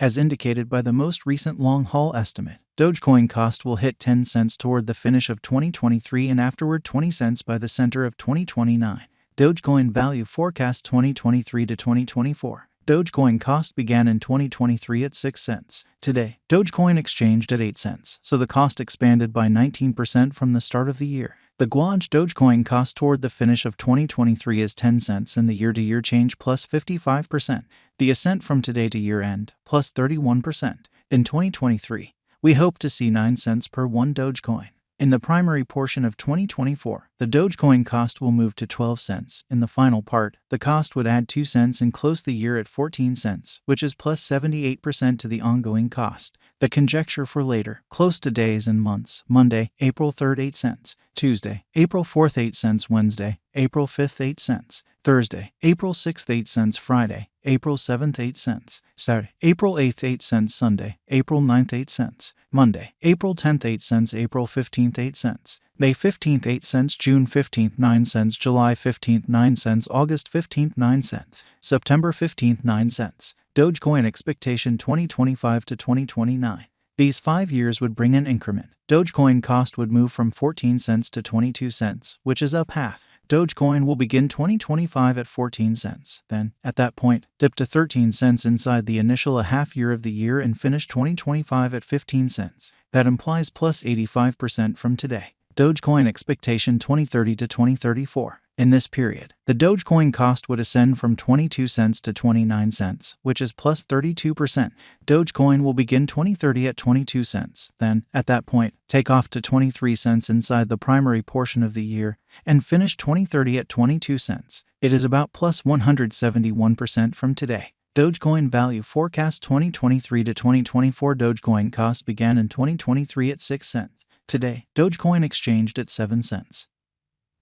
As indicated by the most recent long-haul estimate, Dogecoin cost will hit 10 cents toward the finish of 2023 and afterward 20 cents by the center of 2029. Dogecoin value forecast 2023 to 2024. Dogecoin cost began in 2023 at 6 cents. Today, Dogecoin exchanged at 8 cents, so the cost expanded by 19% from the start of the year. The Guanj Dogecoin cost toward the finish of 2023 is 10 cents and the year-to-year change plus 55%. The ascent from today to year-end plus 31%. In 2023, we hope to see 9 cents per 1 Dogecoin. In the primary portion of 2024, the Dogecoin cost will move to 12 cents. In the final part, the cost would add 2 cents and close the year at 14 cents, which is plus 78% to the ongoing cost. The conjecture for later, close to days and months: Monday, April 3rd, 8 cents; Tuesday, April 4th, 8 cents; Wednesday, April 5th, 8 cents; Thursday, April 6th, 8 cents; Friday, April 7th, 8 cents; Saturday, April 8th, 8 cents; Sunday, April 9th, 8 cents; Monday, April 10th, 8 cents; April 15th, 8 cents; May 15th, 8 cents; June 15th, 9 cents; July 15th, 9 cents; August 15th, 9 cents; September 15th, 9 cents. Dogecoin expectation 2025 to 2029. These 5 years would bring an increment. Dogecoin cost would move from 14 cents to 22 cents, which is up half. Dogecoin will begin 2025 at 14 cents, then, at that point, dip to 13 cents inside the initial half year of the year and finish 2025 at 15 cents. That implies plus 85% from today. Dogecoin expectation 2030 to 2034. In this period, the Dogecoin cost would ascend from 22 cents to 29 cents, which is plus 32%. Dogecoin will begin 2030 at 22 cents, then, at that point, take off to 23 cents inside the primary portion of the year, and finish 2030 at 22 cents. It is about plus 171% from today. Dogecoin value forecast 2023 to 2024. Dogecoin cost began in 2023 at 6 cents. Today, Dogecoin exchanged at 7 cents.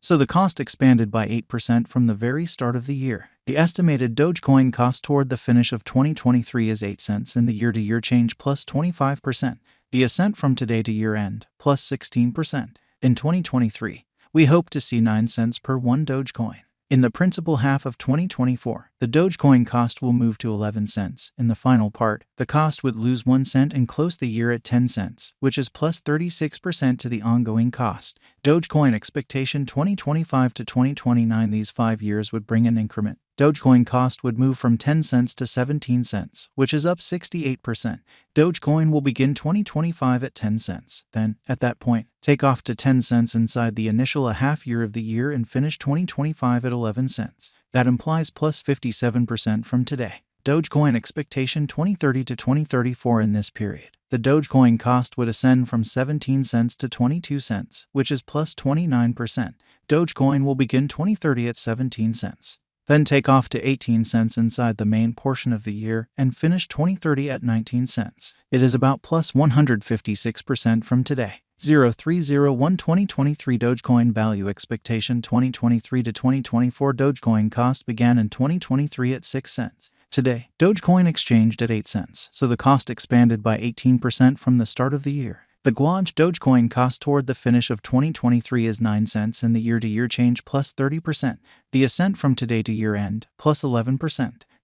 So the cost expanded by 8% from the very start of the year. The estimated Dogecoin cost toward the finish of 2023 is 8 cents and the year-to-year change plus 25%. The ascent from today to year-end plus 16%. In 2023, we hope to see 9 cents per 1 Dogecoin. In the principal half of 2024, the Dogecoin cost will move to 11 cents. In the final part, the cost would lose 1 cent and close the year at 10 cents, which is plus 36% to the ongoing cost. Dogecoin expectation 2025 to 2029. These 5 years would bring an increment. Dogecoin cost would move from 10 cents to 17 cents, which is up 68%. Dogecoin will begin 2025 at 10 cents. Then, at that point, take off to 10 cents inside the initial half year of the year and finish 2025 at 11 cents. That implies plus 57% from today. Dogecoin expectation 2030 to 2034. In this period, the Dogecoin cost would ascend from 17 cents to 22 cents, which is plus 29%. Dogecoin will begin 2030 at 17 cents. Then take off to 18 cents inside the main portion of the year and finish 2030 at 19 cents. It is about plus 156% from today. 0301-2023 Dogecoin value expectation 2023 to 2024. Dogecoin cost began in 2023 at 6 cents. Today, Dogecoin exchanged at 8 cents, so the cost expanded by 18% from the start of the year. The Guanj Dogecoin cost toward the finish of 2023 is 9 cents and the year-to-year change plus 30%. The ascent from today to year-end plus 11%.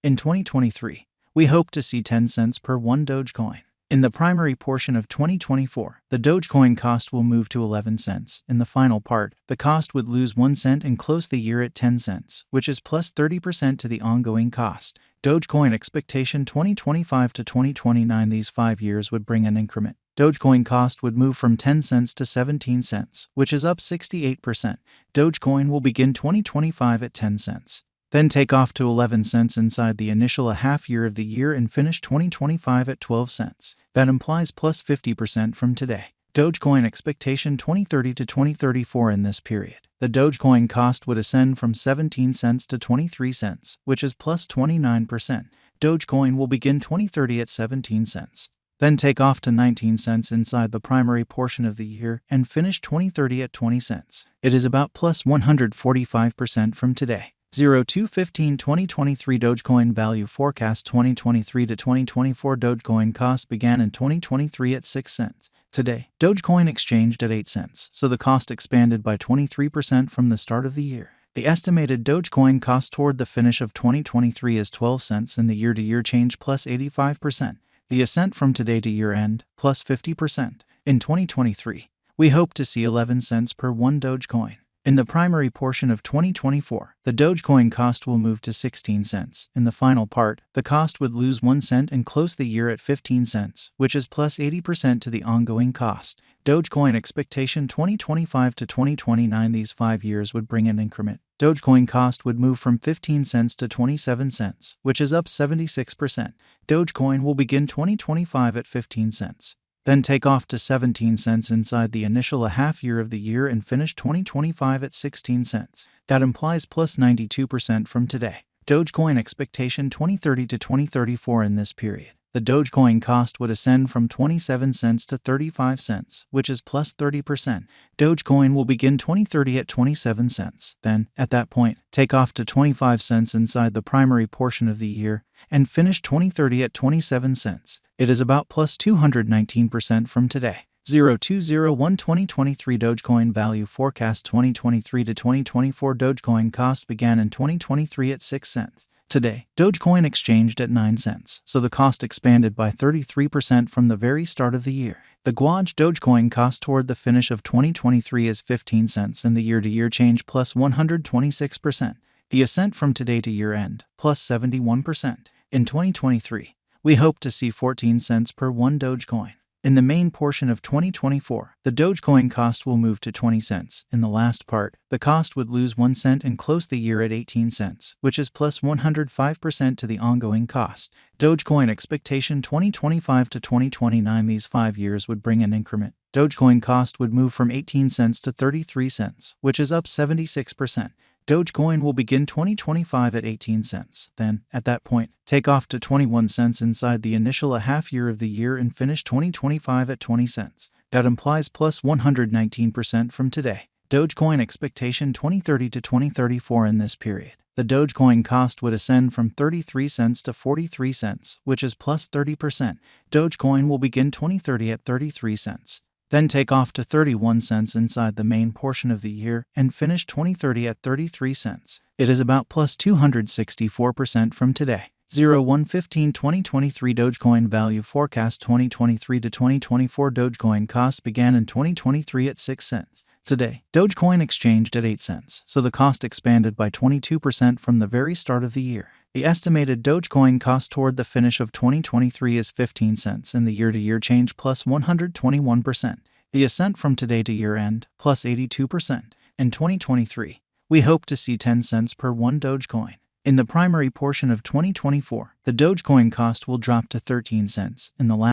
In 2023, we hope to see 10 cents per 1 Dogecoin. In the primary portion of 2024, the Dogecoin cost will move to 11 cents. In the final part, the cost would lose 1 cent and close the year at 10 cents, which is plus 30% to the ongoing cost. Dogecoin expectation 2025 to 2029. These 5 years would bring an increment. Dogecoin cost would move from 10 cents to 17 cents, which is up 68%. Dogecoin will begin 2025 at 10 cents. Then take off to 11 cents inside the initial half year of the year and finish 2025 at 12 cents. That implies plus 50% from today. Dogecoin expectation 2030 to 2034. In this period, the Dogecoin cost would ascend from 17 cents to 23 cents, which is plus 29%. Dogecoin will begin 2030 at 17 cents. Then take off to 19 cents inside the primary portion of the year and finish 2030 at 20 cents. It is about plus 145% from today. 02/15/2023 Dogecoin value forecast 2023 to 2024. Dogecoin cost began in 2023 at 6 cents. Today, Dogecoin exchanged at 8 cents, so the cost expanded by 23% from the start of the year. The estimated Dogecoin cost toward the finish of 2023 is 12 cents and the year-to-year change plus 85%. The ascent from today to year-end, plus 50%. In 2023, we hope to see 11 cents per 1 Dogecoin. In the primary portion of 2024, the Dogecoin cost will move to 16 cents. In the final part, the cost would lose 1 cent and close the year at 15 cents, which is plus 80% to the ongoing cost. Dogecoin expectation 2025 to 2029. These 5 years would bring an increment. Dogecoin cost would move from 15 cents to 27 cents, which is up 76%. Dogecoin will begin 2025 at 15 cents. Then take off to 17 cents inside the initial half year of the year and finish 2025 at 16 cents. That implies plus 92% from today. Dogecoin expectation 2030 to 2034. In this period, the Dogecoin cost would ascend from 27 cents to 35 cents, which is plus 30%. Dogecoin will begin 2030 at 27 cents. Then, at that point, take off to 25 cents inside the primary portion of the year and finish 2030 at 27 cents. It is about plus 219% from today. 0201 2023 Dogecoin value forecast 2023 to 2024 Dogecoin cost began in 2023 at 6 cents. Today, Dogecoin exchanged at 9 cents, so the cost expanded by 33% from the very start of the year. The Guaj Dogecoin cost toward the finish of 2023 is 15 cents and the year-to-year change plus 126%. The ascent from today to year-end, plus 71%. In 2023, we hope to see 14 cents per 1 Dogecoin. In the main portion of 2024, the Dogecoin cost will move to 20 cents. In the last part, the cost would lose 1 cent and close the year at 18 cents, which is plus 105% to the ongoing cost. Dogecoin expectation 2025 to 2029. These 5 years would bring an increment. Dogecoin cost would move from 18 cents to 33 cents, which is up 76%. Dogecoin will begin 2025 at 18 cents. Then, at that point, take off to 21 cents inside the initial half year of the year and finish 2025 at 20 cents. That implies plus 119% from today. Dogecoin expectation 2030 to 2034. In this period, the Dogecoin cost would ascend from 33 cents to 43 cents, which is plus 30%. Dogecoin will begin 2030 at 33 cents. Then take off to 31 cents inside the main portion of the year and finish 2030 at 33 cents. It is about plus 264% from today. 0115 2023 Dogecoin value forecast 2023 to 2024 Dogecoin cost began in 2023 at 6 cents. Today, Dogecoin exchanged at 8 cents, so the cost expanded by 22% from the very start of the year. The estimated Dogecoin cost toward the finish of 2023 is 15 cents and the year-to-year change plus 121%. The ascent from today to year-end, plus 82%. In 2023, we hope to see 10 cents per 1 Dogecoin. In the primary portion of 2024, the Dogecoin cost will drop to 13 cents. In the last